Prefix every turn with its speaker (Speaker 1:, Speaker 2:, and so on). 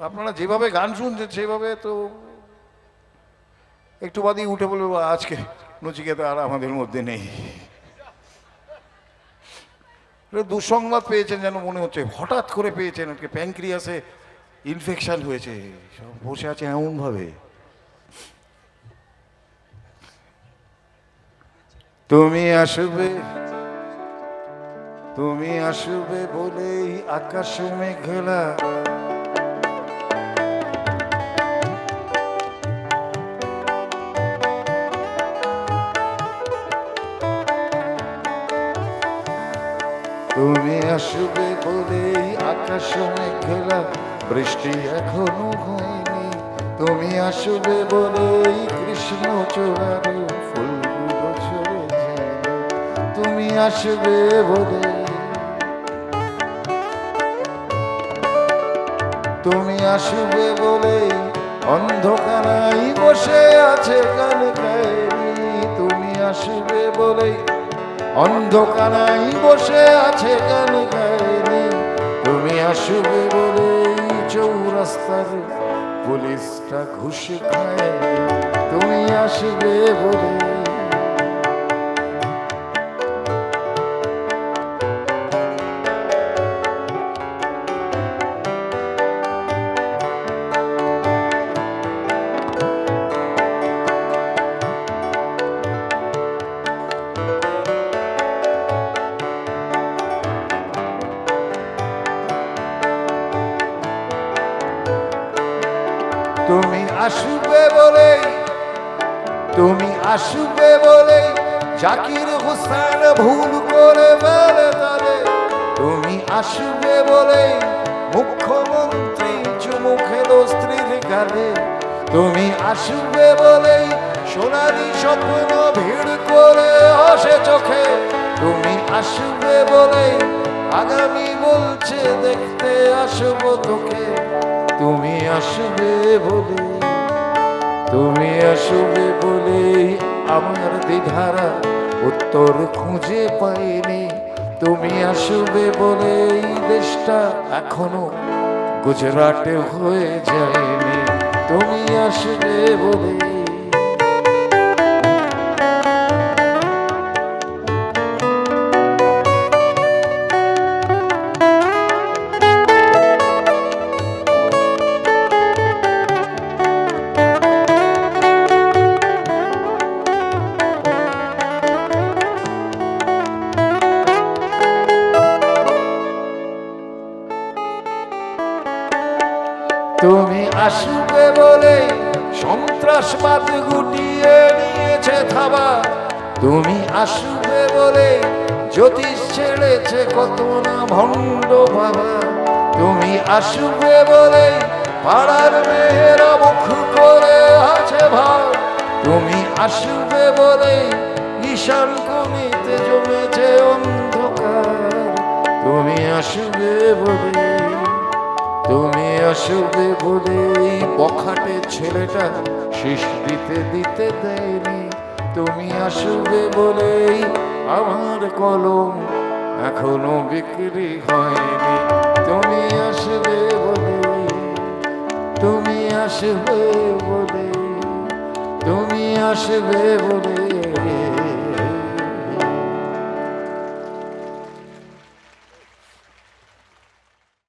Speaker 1: আপনারা যেভাবে গান শুনছেন সেভাবে তো একটু বাদেই উঠে বলবো আজকে নচিকেতা আর আমাদের মধ্যে নেই। দুঃসংবাদ পেয়েছেন যেন মনে হচ্ছে, হঠাৎ করে পেয়েছেন, আজকে প্যানক্রিয়াসে ইনফেকশন হয়েছে, সব বসে আছে এমন ভাবে। তুমি আসবে, তুমি আসবে বলেই আকাশ মেঘলা, তুমি আসবে বলেই আকাশ মেঘলা, বৃষ্টি এখনো হয়নি। তুমি আসবে বলেই কৃষ্ণ চূড়ার ফুলগুলো ঝরেছে। তুমি আসবে বলে, তুমি আসবে বলেই অন্ধকারাই বসে আছে গান গায়নি। তুমি আসবে বলেই অন্ধকারাই বসে আছে গান গায়নি। তুমি আসবে বলেই চৌরাস্তার পুলিশটা ঘুষ খায়নি। তুমি আসবে বলে, তুমি আসবে বলেই, তুমি আসবে বলেই জাকির হোসেন ভুল করে ফেলে তারে। তুমি আসবে বলেই মুখ্যমন্ত্রী চুমু খেলো স্ত্রীর গালে। তুমি আসবে বলেই সোনালি স্বপ্ন ভিড় করে হাসে চোখে। তুমি আসবে বলেই আগামী বলছে দেখতে আসবো তোকে। তুমি আসবে বলে, তুমি আসবে বলেই আমার দ্বিধারা উত্তর খুঁজে পাইনি। তুমি আসবে বলেই দেশটা এখনো গুজরাটে হয়ে যায়নি। তুমি আসবে বলে, তুমি আসবে বলে সন্ত্রাসবাদ গুটিয়ে নিয়েছে থাবা। তুমি আসবে বলে জ্যোতিষ ছেড়েছে কত না ভণ্ড বাবা। তুমি আসবে বলে পাড়ার মেয়েরা মুখ করে আছে ভাব। তুমি আসবে বলে ঈশান কোণেতে জমেছে অন্ধকার। তুমি আসবে বলে, তুমি আসবে বলেই বখাটে ছেলেটা শীষ দিতে দিতে দেয়নি। তুমি আসবে বলেই আমার কলম এখনো বিক্রি হয়নি। তুমি আসবে বলে, তুমি আসবে বলে, তুমি আসবে বলে।